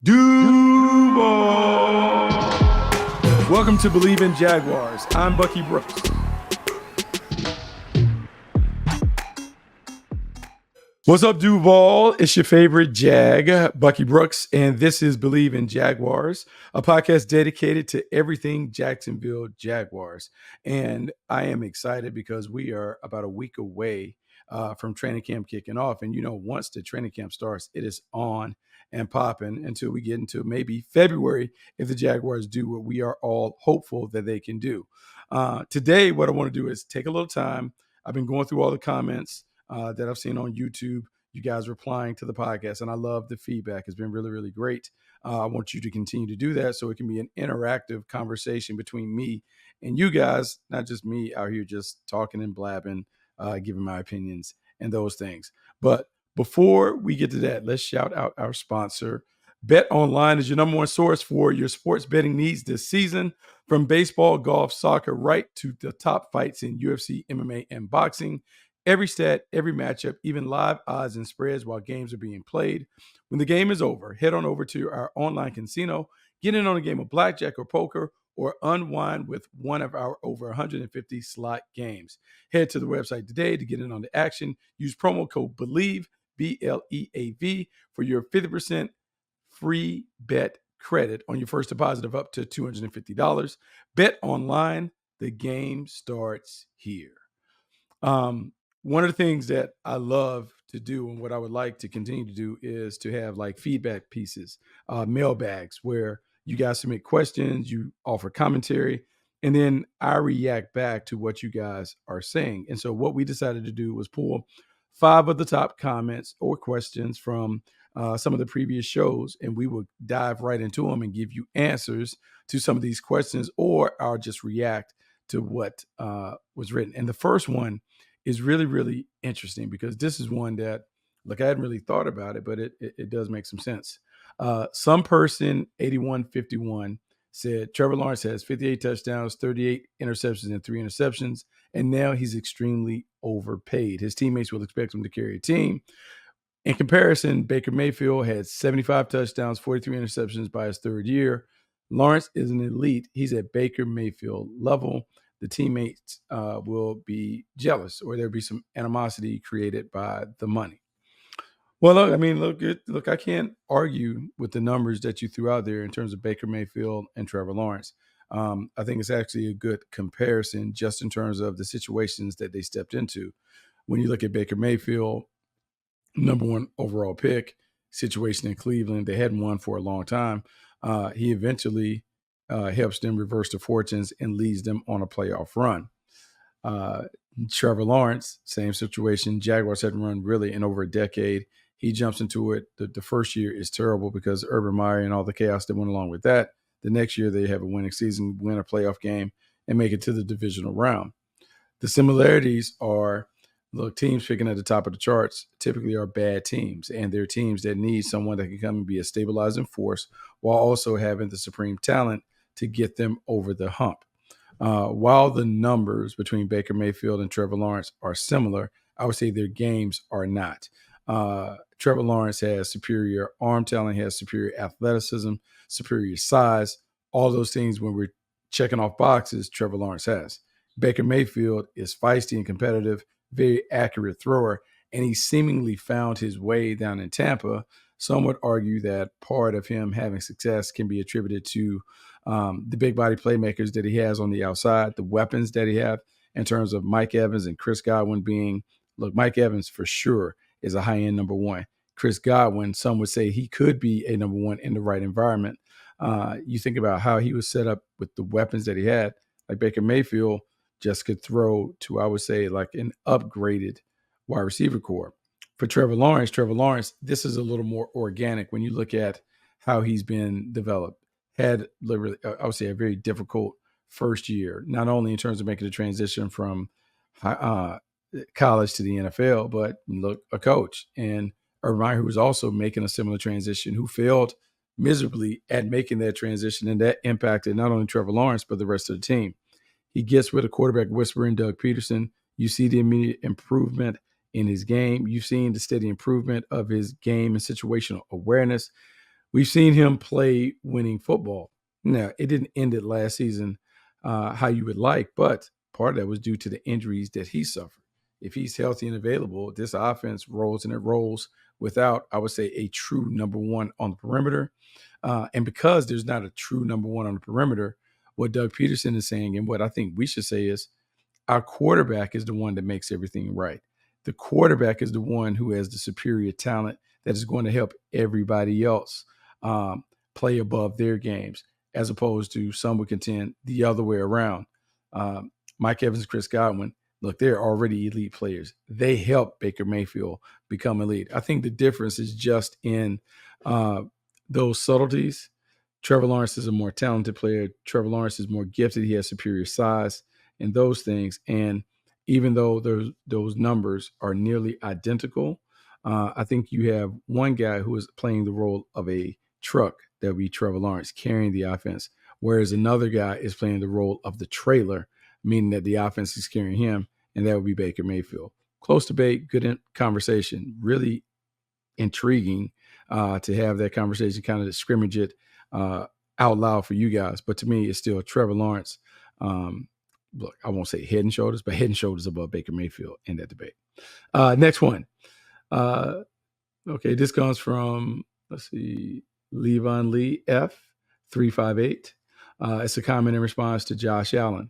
Duval. Welcome to Bleav in Jaguars. I'm Bucky Brooks. What's up, Duval? It's your favorite Jag, Bucky Brooks, and this is Bleav in Jaguars, a podcast dedicated to everything Jacksonville Jaguars. And I am excited because we are about a week away from training camp kicking off. And, once the training camp starts, it is on and popping until we get into maybe February if the Jaguars do what we are all hopeful that they can do. Today, what I want to do is take a little time. I've been going through all the comments that I've seen on YouTube, you guys replying to the podcast, and I love the feedback. It's been really, really great. I want you to continue to do that so it can be an interactive conversation between me and you guys, not just me out here just talking and blabbing, giving my opinions and those things. But before we get to that, let's shout out our sponsor. Bet Online is your number one source for your sports betting needs this season. From baseball, golf, soccer, right to the top fights in UFC, MMA, and boxing. Every stat, every matchup, even live odds and spreads while games are being played. When the game is over, head on over to our online casino, get in on a game of blackjack or poker, or unwind with one of our over 150 slot games. Head to the website today to get in on the action. Use promo code Bleav, BLEAV, for your 50% free bet credit on your first deposit of up to $250. Bet Online, the game starts here. One of the things that I love to do and what I would like to continue to do is to have like feedback pieces, mailbags, where you guys submit questions, you offer commentary, and then I react back to what you guys are saying. And so what we decided to do was pull 5 of the top comments or questions from some of the previous shows, and we will dive right into them and give you answers to some of these questions, or I'll just react to what was written. And the first one is really, really interesting because this is one that, I hadn't really thought about it, but it does make some sense. Some person, 8151, said Trevor Lawrence has 58 touchdowns, 38 interceptions, and 3 interceptions, and now he's extremely overpaid. His teammates will expect him to carry a team. In comparison, Baker Mayfield had 75 touchdowns, 43 interceptions by his third year. Lawrence is an elite. He's at Baker Mayfield level. The teammates will be jealous, or there'll be some animosity created by the money. Well, look, I can't argue with the numbers that you threw out there in terms of Baker Mayfield and Trevor Lawrence. I think it's actually a good comparison just in terms of the situations that they stepped into. When you look at Baker Mayfield, number 1 overall pick, situation in Cleveland, they hadn't won for a long time. He eventually helps them reverse their fortunes and leads them on a playoff run. Trevor Lawrence, same situation. Jaguars hadn't run really in over a decade. He jumps into it. The first year is terrible because Urban Meyer and all the chaos that went along with that. The next year they have a winning season, win a playoff game, and make it to the divisional round. The similarities are, teams picking at the top of the charts typically are bad teams, and they're teams that need someone that can come and be a stabilizing force while also having the supreme talent to get them over the hump. While the numbers between Baker Mayfield and Trevor Lawrence are similar, I would say their games are not. Trevor Lawrence has superior arm talent, has superior athleticism, superior size, all those things when we're checking off boxes, Trevor Lawrence has. Baker Mayfield is feisty and competitive, very accurate thrower, and he seemingly found his way down in Tampa. Some would argue that part of him having success can be attributed to the big body playmakers that he has on the outside, the weapons that he have in terms of Mike Evans and Chris Godwin being, Mike Evans for sure is a high-end number 1. Chris Godwin, some would say he could be a number 1 in the right environment. You think about how he was set up with the weapons that he had, like Baker Mayfield just could throw to, I would say, like an upgraded wide receiver core. For Trevor Lawrence, this is a little more organic when you look at how he's been developed. Had literally, I would say, a very difficult first year, not only in terms of making the transition from college to the NFL, but a coach. And Urban Meyer, who was also making a similar transition, who failed miserably at making that transition, and that impacted not only Trevor Lawrence, but the rest of the team. He gets with a quarterback whisperer in Doug Peterson. You see the immediate improvement in his game. You've seen the steady improvement of his game and situational awareness. We've seen him play winning football. Now, it didn't end it last season how you would like, but part of that was due to the injuries that he suffered. If he's healthy and available, this offense rolls and it rolls without, I would say, a true number one on the perimeter. And because there's not a true number one on the perimeter, what Doug Peterson is saying and what I think we should say is our quarterback is the one that makes everything right. The quarterback is the one who has the superior talent that is going to help everybody else um, play above their games, as opposed to some would contend the other way around. Mike Evans, Chris Godwin, look, they're already elite players. They help Baker Mayfield become elite. I think the difference is just in uh, those subtleties. Trevor Lawrence is a more talented player. Trevor Lawrence is more gifted. He has superior size and those things. And even though those numbers are nearly identical, I think you have one guy who is playing the role of a truck, that would be Trevor Lawrence, carrying the offense, whereas another guy is playing the role of the trailer, meaning that the offense is carrying him, and that would be Baker Mayfield. Close debate, good conversation, really intriguing to have that conversation, kind of to scrimmage it out loud for you guys. But to me, it's still Trevor Lawrence. Look, I won't say head and shoulders, but head and shoulders above Baker Mayfield in that debate. Next one. Okay, this comes from, let's see, Levon Lee F358. It's a comment in response to Josh Allen,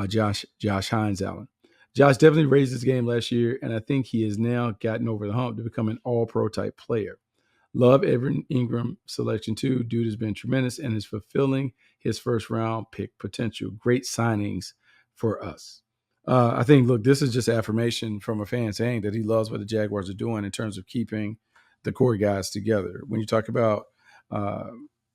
Josh Hines Allen. Josh definitely raised his game last year, and I think he has now gotten over the hump to become an all-pro type player. Love Evan Ingram selection too. Dude has been tremendous and is fulfilling his first round pick potential. Great signings for us. I think, look, this is just affirmation from a fan saying that he loves what the Jaguars are doing in terms of keeping the core guys together. When you talk about uh,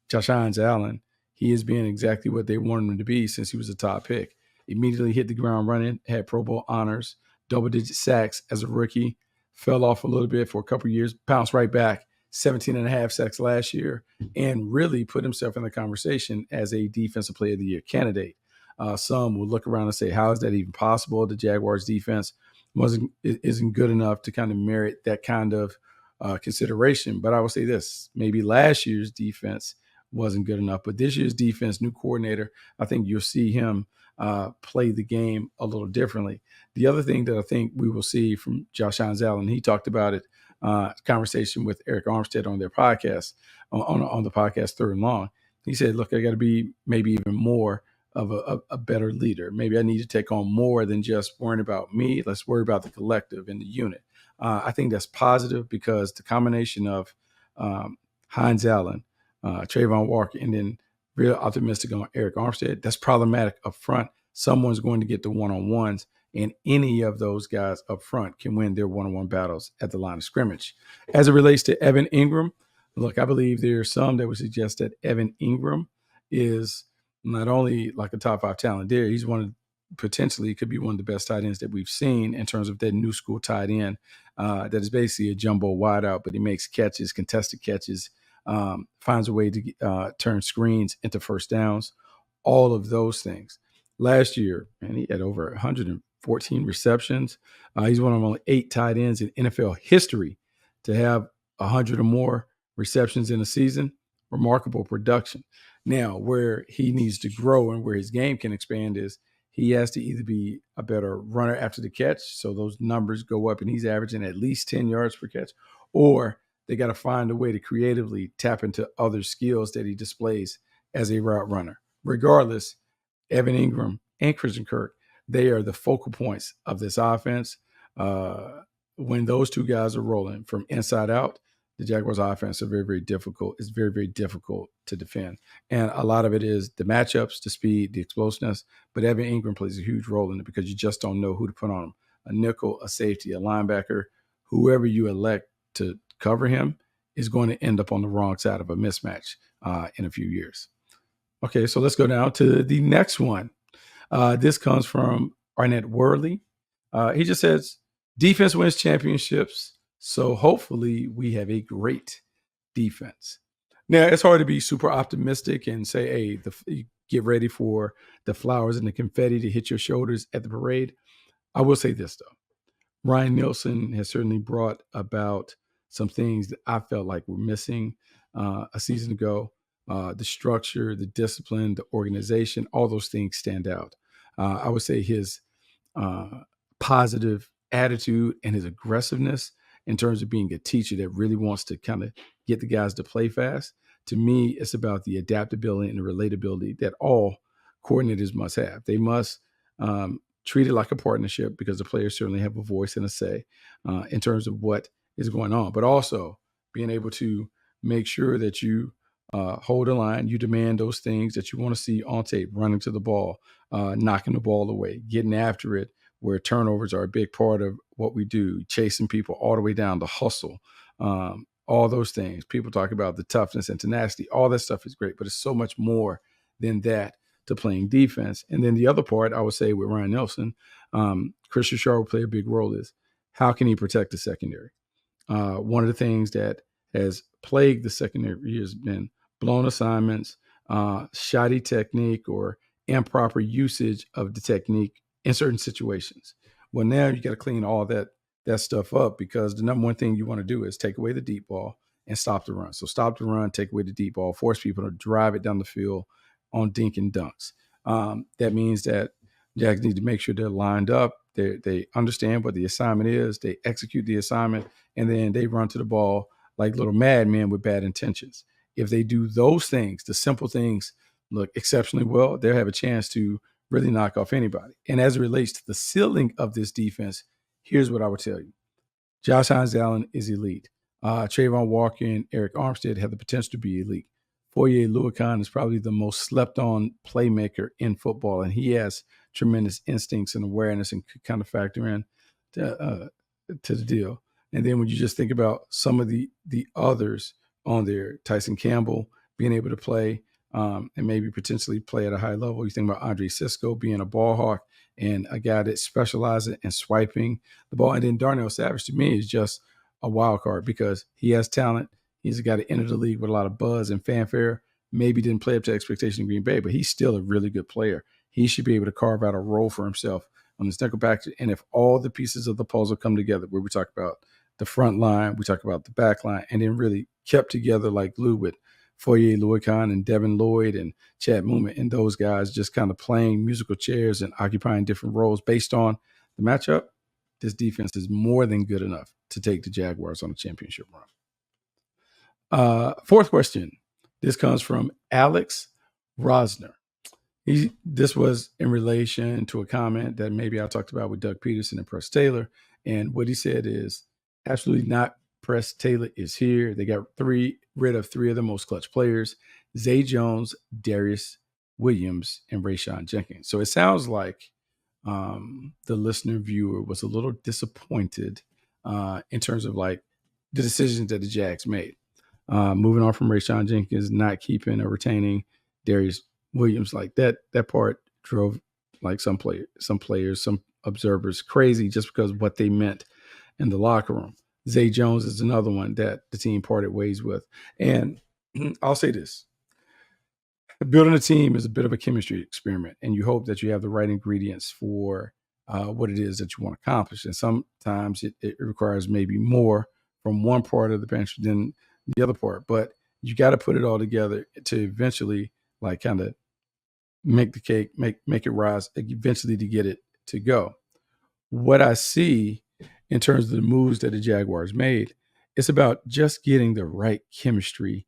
Josh Hines Allen, he is being exactly what they wanted him to be since he was a top pick. Immediately hit the ground running, had Pro Bowl honors, double-digit sacks as a rookie, fell off a little bit for a couple of years, bounced right back, 17 and a half sacks last year, and really put himself in the conversation as a Defensive Player of the Year candidate. Some will look around and say, how is that even possible? The Jaguars defense isn't good enough to kind of merit that kind of consideration. But I will say this, maybe last year's defense wasn't good enough, but this year's defense, new coordinator, I think you'll see him play the game a little differently. The other thing that I think we will see from Josh Hines Allen, he talked about it, conversation with Eric Armstead on their podcast, on the podcast Third and Long. He said, look, I got to be maybe even more of a better leader. Maybe I need to take on more than just worrying about me. Let's worry about the collective and the unit. I think that's positive because the combination of Hines Allen, Trayvon Walker, and then real optimistic on Eric Armstead, that's problematic up front. Someone's going to get the one-on-ones, and any of those guys up front can win their one-on-one battles at the line of scrimmage. As it relates to Evan Ingram, look, I Bleav there are some that would suggest that Evan Ingram is not only like a top 5 talent there, he's potentially could be one of the best tight ends that we've seen in terms of that new school tight end that is basically a jumbo wideout, but he makes catches, contested catches, finds a way to turn screens into first downs, all of those things. Last year, man, he had over 114 receptions. He's one of only 8 tight ends in NFL history to have 100 or more receptions in a season. Remarkable production. Now, where he needs to grow and where his game can expand is he has to either be a better runner after the catch, so those numbers go up and he's averaging at least 10 yards per catch, or they got to find a way to creatively tap into other skills that he displays as a route runner. Regardless, Evan Ingram and Christian Kirk, they are the focal points of this offense. When those two guys are rolling from inside out, the Jaguars offense are very, very difficult. It's very, very difficult to defend. And a lot of it is the matchups, the speed, the explosiveness. But Evan Ingram plays a huge role in it because you just don't know who to put on him. A nickel, a safety, a linebacker, whoever you elect to cover him is going to end up on the wrong side of a mismatch in a few years. Okay, so let's go down to the next one. This comes from Arnett Worley. He just says, defense wins championships, so hopefully we have a great defense. Now, it's hard to be super optimistic and say, hey, get ready for the flowers and the confetti to hit your shoulders at the parade. I will say this, though. Ryan Nielsen has certainly brought about some things that I felt like were missing. a season ago. The structure, the discipline, the organization, all those things stand out. I would say his positive attitude and his aggressiveness in terms of being a teacher that really wants to kind of get the guys to play fast. To me, it's about the adaptability and the relatability that all coordinators must have. They must treat it like a partnership because the players certainly have a voice and a say in terms of what is going on, but also being able to make sure that you hold a line, you demand those things that you want to see on tape, running to the ball, knocking the ball away, getting after it, where turnovers are a big part of what we do, chasing people all the way down, the hustle, all those things. People talk about the toughness and tenacity. All that stuff is great, but it's so much more than that to playing defense. And then the other part, I would say with Ryan Nelson, Christian Sharp will play a big role is how can he protect the secondary? One of the things that has plagued the secondary has been blown assignments, shoddy technique, or improper usage of the technique in certain situations. Well, now you got to clean all that stuff up because the number one thing you want to do is take away the deep ball and stop the run. So stop the run, take away the deep ball, force people to drive it down the field on dink and dunks. That means that Jags need to make sure they're lined up. They understand what the assignment is. They execute the assignment, and then they run to the ball like little madmen with bad intentions. If they do those things, the simple things, look exceptionally well, they'll have a chance to really knock off anybody. And as it relates to the ceiling of this defense, here's what I would tell you. Josh Hines-Allen is elite. Trayvon Walker and Eric Armstead have the potential to be elite. Foye Oluokun is probably the most slept-on playmaker in football, and he has tremendous instincts and awareness and could kind of factor in to the deal. And then when you just think about some of the others on there, Tyson Campbell being able to play and maybe potentially play at a high level. You think about Andre Cisco being a ball hawk and a guy that specializes in swiping the ball. And then Darnell Savage, to me, is just a wild card because he has talent. He's a guy that entered the league with a lot of buzz and fanfare. Maybe didn't play up to expectation in Green Bay, but he's still a really good player. He should be able to carve out a role for himself on this nickel back. And if all the pieces of the puzzle come together, where we talk about the front line, we talk about the back line, and then really kept together like glue with Foye Oluokun and Devin Lloyd and Chad Muma and those guys just kind of playing musical chairs and occupying different roles based on the matchup, this defense is more than good enough to take the Jaguars on a championship run. Fourth question. This comes from Alex Rosner. This was in relation to a comment that maybe I talked about with Doug Peterson and Press Taylor. And what he said is, absolutely not. Press Taylor is here. They got rid of three of the most clutch players: Zay Jones, Darius Williams, and Rayshawn Jenkins. So it sounds like the listener viewer was a little disappointed in terms of like the decisions that the Jags made. Moving on from Rayshawn Jenkins, not keeping or retaining Darius Williams, like that part drove like some players, some observers crazy just because of what they meant in the locker room. Zay Jones is another one that the team parted ways with. And I'll say this. Building a team is a bit of a chemistry experiment, and you hope that you have the right ingredients for what it is that you want to accomplish. And sometimes it requires maybe more from one part of the bench than the other part. But you got to put it all together to eventually like kind of make the cake, make it rise, eventually to get it to go. What I see in terms of the moves that the Jaguars made, it's about just getting the right chemistry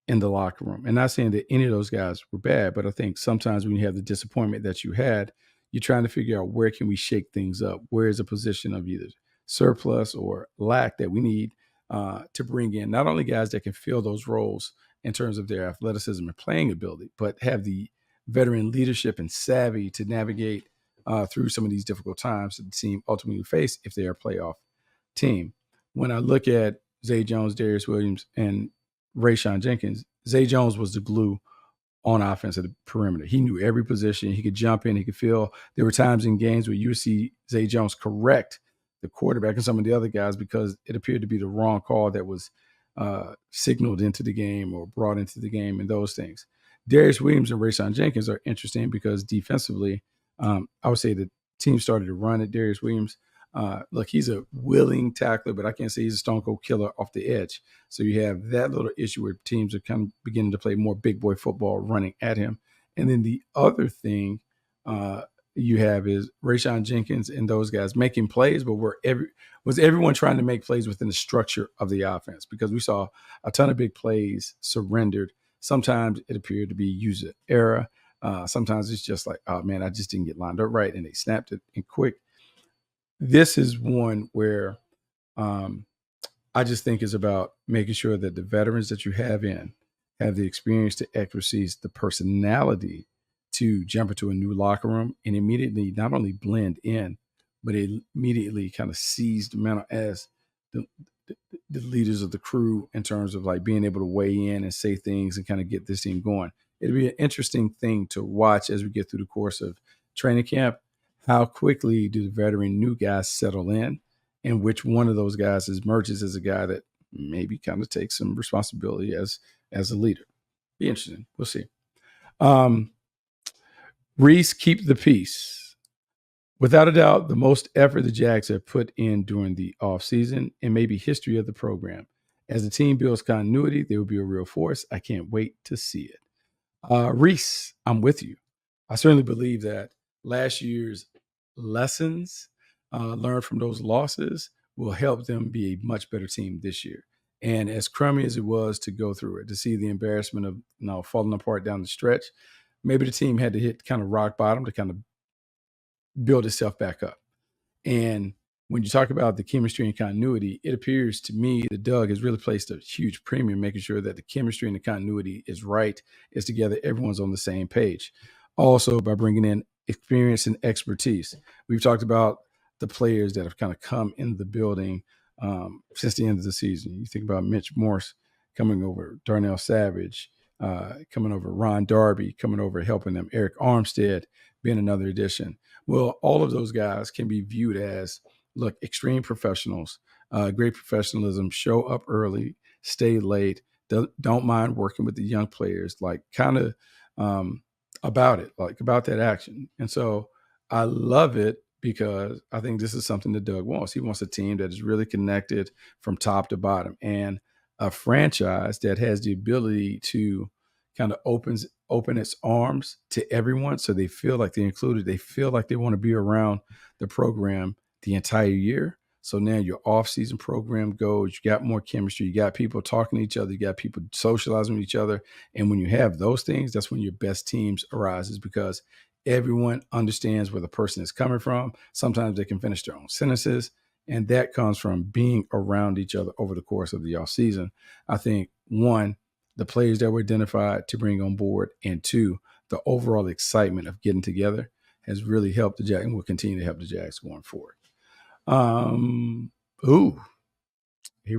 in the locker room. And not saying that any of those guys were bad, but I think sometimes when you have the disappointment that you had, you're trying to figure out where can we shake things up? Where is a position of either surplus or lack that we need to bring in not only guys that can fill those roles in terms of their athleticism and playing ability, but have the veteran leadership and savvy to navigate through some of these difficult times that the team ultimately face if they are a playoff team. When I look at Zay Jones, Darius Williams, and Rayshawn Jenkins, Zay Jones was the glue on offense at the perimeter. He knew every position. He could jump in. He could feel. There were times in games where you would see Zay Jones correct the quarterback and some of the other guys because it appeared to be the wrong call that was signaled into the game or brought into the game and those things. Darius Williams and Rayshawn Jenkins are interesting because defensively, I would say the team started to run at Darius Williams Look, he's a willing tackler, but I can't say he's a stone cold killer off the edge. So you have that little issue where teams are kind of beginning to play more big boy football running at him. And then the other thing you have is Rayshon Jenkins and those guys making plays, but was everyone trying to make plays within the structure of the offense? Because we saw a ton of big plays surrendered. Sometimes it appeared to be user error. Sometimes it's just like, oh man, I just didn't get lined up right, and they snapped it in quick. This is one where I just think is about making sure that the veterans that you have in have the experience, the expertise, the personality to jump into a new locker room and immediately not only blend in, but immediately kind of seize the mantle as the, the leaders of the crew in terms of like being able to weigh in and say things and kind of get this team going. It'll be an interesting thing to watch as we get through the course of training camp. How quickly do the veteran new guys settle in, and which one of those guys emerges as a guy that maybe kind of takes some responsibility as a leader? Be interesting. We'll see. Reese, keep the peace. Without a doubt, the most effort the Jags have put in during the offseason and maybe history of the program. As the team builds continuity, they will be a real force. I can't wait to see it. Reese, I'm with you. I certainly Bleav that last year's lessons learned from those losses will help them be a much better team this year. And as crummy as it was to go through it, to see the embarrassment of falling apart down the stretch, maybe the team had to hit kind of rock bottom to kind of build itself back up. And when you talk about the chemistry and continuity, it appears to me that Doug has really placed a huge premium making sure that the chemistry and the continuity is right, is together, everyone's on the same page. Also, by bringing in experience and expertise. We've talked about the players that have kind of come in the building since the end of the season. You think about Mitch Morse coming over, Darnell Savage coming over, Ron Darby coming over, helping them, Eric Armstead being another addition. Well, all of those guys can be viewed as, look, extreme professionals, great professionalism, show up early, stay late, don't mind working with the young players, like kind of about it, like about that action. And so I love it because I think this is something that Doug wants. He wants a team that is really connected from top to bottom and a franchise that has the ability to kind of open its arms to everyone so they feel like they're included. They feel like they want to be around the program the entire year. So now your off-season program goes, you got more chemistry, you got people talking to each other, you got people socializing with each other. And when you have those things, that's when your best teams arises because everyone understands where the person is coming from. Sometimes they can finish their own sentences. And that comes from being around each other over the course of the offseason. I think, one, the players that were identified to bring on board, and two, the overall excitement of getting together has really helped the Jags and will continue to help the Jags going forward. Here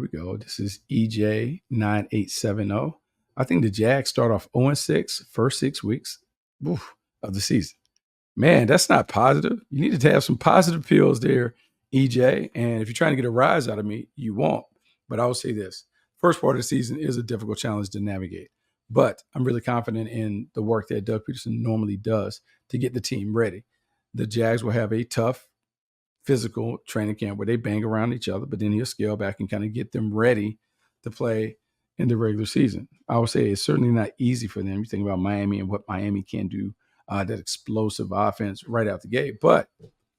we go. This is EJ9870. I think the Jags start off 0-6, first 6 weeks of the season. Man, that's not positive. You need to have some positive pills there, EJ. And if you're trying to get a rise out of me, you won't. But I will say this. First part of the season is a difficult challenge to navigate. But I'm really confident in the work that Doug Peterson normally does to get the team ready. The Jags will have a tough physical training camp where they bang around each other, but then he'll scale back and kind of get them ready to play in the regular season. I would say it's certainly not easy for them. You think about Miami and what Miami can do, that explosive offense right out the gate. But,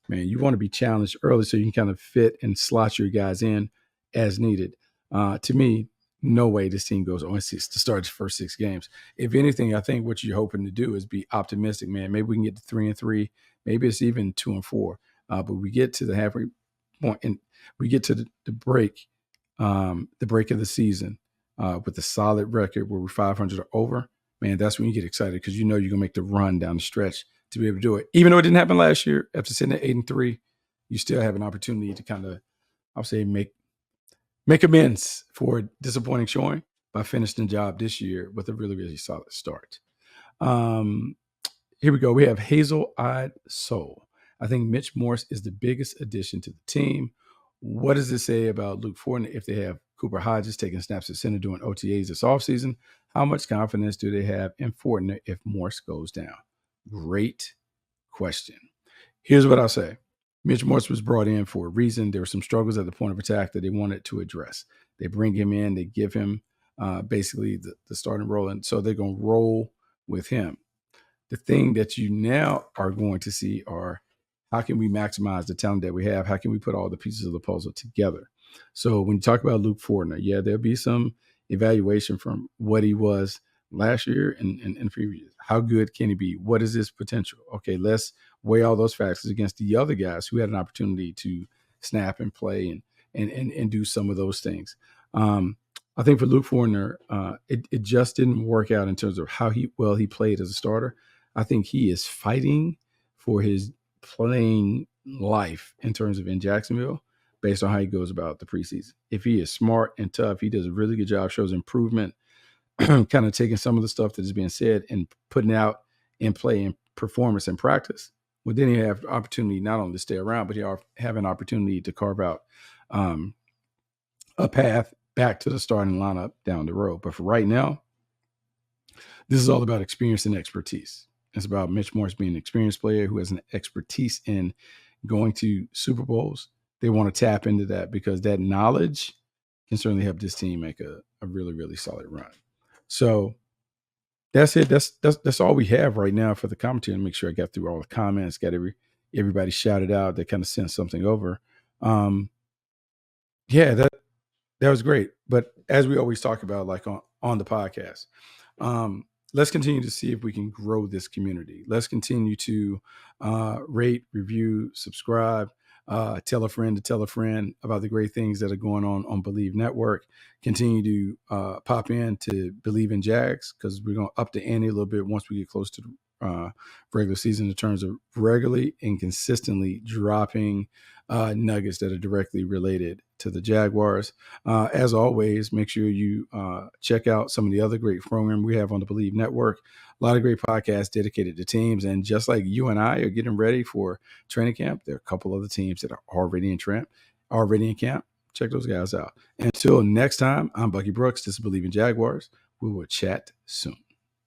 man, you want to be challenged early so you can kind of fit and slot your guys in as needed. To me, no way this team goes 0-6 to start the first 6 games. If anything, I think what you're hoping to do is be optimistic, man. Maybe we can get to 3-3. Maybe it's even 2-4. But we get to the halfway point and we get to the break of the season with a solid record where we're 500 or over. Man, that's when you get excited because you know you're going to make the run down the stretch to be able to do it. Even though it didn't happen last year, after sitting at 8-3, you still have an opportunity to kind of, I'll say, make amends for a disappointing showing by finishing the job this year with a really, really solid start. Here we go. We have Hazel-Eyed Soul. I think Mitch Morse is the biggest addition to the team. What does it say about Luke Fortner if they have Cooper Hodges taking snaps at center during OTAs this offseason? How much confidence do they have in Fortner if Morse goes down? Great question. Here's what I'll say. Mitch Morse was brought in for a reason. There were some struggles at the point of attack that they wanted to address. They bring him in, they give him basically the starting role, and so they're going to roll with him. The thing that you now are going to see are how can we maximize the talent that we have? How can we put all the pieces of the puzzle together? So when you talk about Luke Fortner, yeah, there'll be some evaluation from what he was last year and previous years. How good can he be? What is his potential? Okay, let's weigh all those factors against the other guys who had an opportunity to snap and play and do some of those things. I think for Luke Fortner, it just didn't work out in terms of how he played as a starter. I think he is fighting for his playing life in terms of in Jacksonville based on how he goes about the preseason. If he is smart and tough, he does a really good job, shows improvement, kind of taking some of the stuff that is being said and putting out in play and performance and practice. Well, then you have the opportunity not only to stay around, but you have an opportunity to carve out a path back to the starting lineup down the road. But for right now, this is all about experience and expertise. It's about Mitch Morse being an experienced player who has an expertise in going to Super Bowls. They want to tap into that because that knowledge can certainly help this team make a really, really solid run. So that's it. That's all we have right now for the commentary. And make sure I got through all the comments, got everybody shouted out that kind of sent something over. Yeah, that was great. But as we always talk about, like on the podcast, let's continue to see if we can grow this community. Let's continue to rate, review, subscribe, tell a friend to tell a friend about the great things that are going on Bleav Network. Continue to pop in to Bleav in Jags because we're going to up the ante a little bit once we get close to the regular season in terms of regularly and consistently dropping nuggets that are directly related to the Jaguars. As always, make sure you check out some of the other great programs we have on the Bleav Network. A lot of great podcasts dedicated to teams. And just like you and I are getting ready for training camp, there are a couple other teams that are already in camp. Check those guys out. Until next time, I'm Bucky Brooks. This is Bleav in Jaguars. We will chat soon.